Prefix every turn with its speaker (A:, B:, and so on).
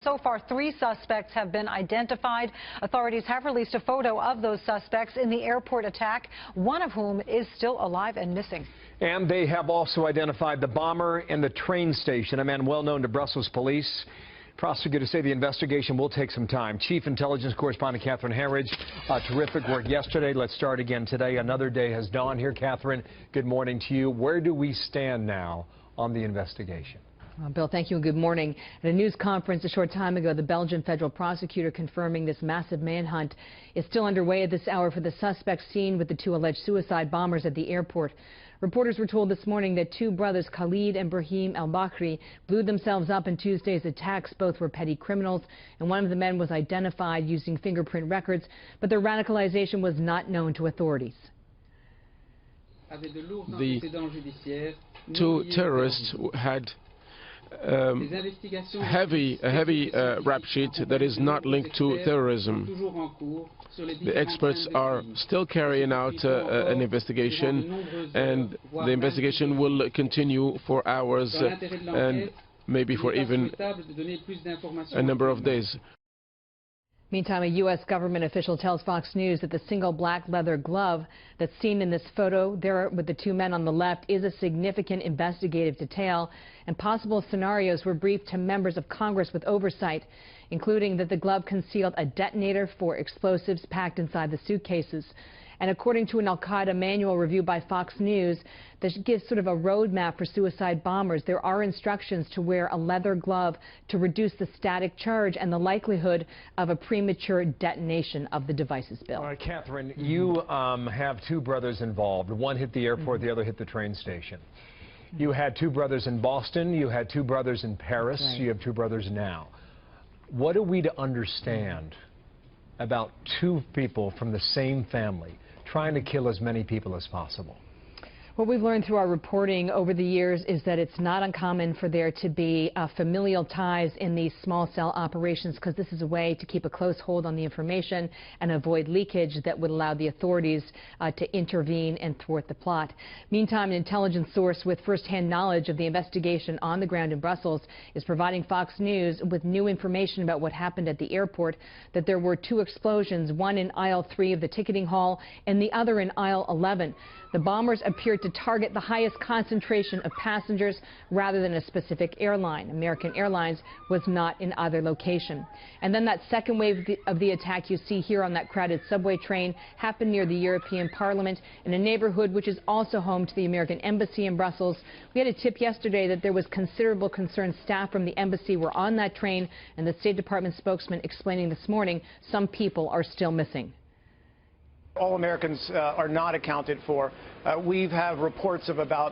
A: So far, 3 suspects have been identified. Authorities have released a photo of those suspects in the airport attack, one of whom is still alive and missing.
B: And they have also identified the bomber in the train station, a man well known to Brussels police. Prosecutors say the investigation will take some time. Chief Intelligence Correspondent Catherine Herridge, terrific work yesterday. Let's start again today. Another day has dawned here. Catherine, good morning to you. Where do we stand now on the investigation?
C: Bill, thank you and good morning. At a news conference a short time ago, the Belgian federal prosecutor confirming this massive manhunt is still underway at this hour for the suspects seen with the 2 alleged suicide bombers at the airport. Reporters were told this morning that 2 brothers, Khalid and Brahim al-Bakri, blew themselves up in Tuesday's attacks. Both were petty criminals, and one of the men was identified using fingerprint records, but their radicalization was not known to authorities.
D: The 2 terrorists had a heavy rap sheet that is not linked to terrorism. The experts are still carrying out an investigation, and the investigation will continue for hours and maybe for even a number of days.
C: Meantime, a U.S. government official tells Fox News that the single black leather glove that's seen in this photo there with the 2 men on the left is a significant investigative detail, and possible scenarios were briefed to members of Congress with oversight, including that the glove concealed a detonator for explosives packed inside the suitcases. And according to an al-Qaeda manual review by Fox News that gives sort of a roadmap for suicide bombers, there are instructions to wear a leather glove to reduce the static charge and the likelihood of a premature detonation of the devices, Bill.
B: All right, Catherine, you have 2 brothers involved. One hit the airport, the other hit the train station. You had 2 brothers in Boston. You had 2 brothers in Paris.
C: Right.
B: You have 2 brothers now. What are we to understand about 2 people from the same family trying to kill as many people as possible?
C: What we've learned through our reporting over the years is that it's not uncommon for there to be familial ties in these small cell operations, because this is a way to keep a close hold on the information and avoid leakage that would allow the authorities to intervene and thwart the plot. Meantime, an intelligence source with first-hand knowledge of the investigation on the ground in Brussels is providing Fox News with new information about what happened at the airport, that there were 2 explosions, one in aisle 3 of the ticketing hall and the other in aisle 11. The bombers appeared to target the highest concentration of passengers rather than a specific airline. American Airlines was not in either location. And then that second wave of the attack you see here on that crowded subway train happened near the European Parliament in a neighborhood which is also home to the American Embassy in Brussels. We had a tip yesterday that there was considerable concern. Staff from the embassy were on that train, and the State Department spokesman explaining this morning some people are still missing.
E: All Americans are not accounted for. We have reports of about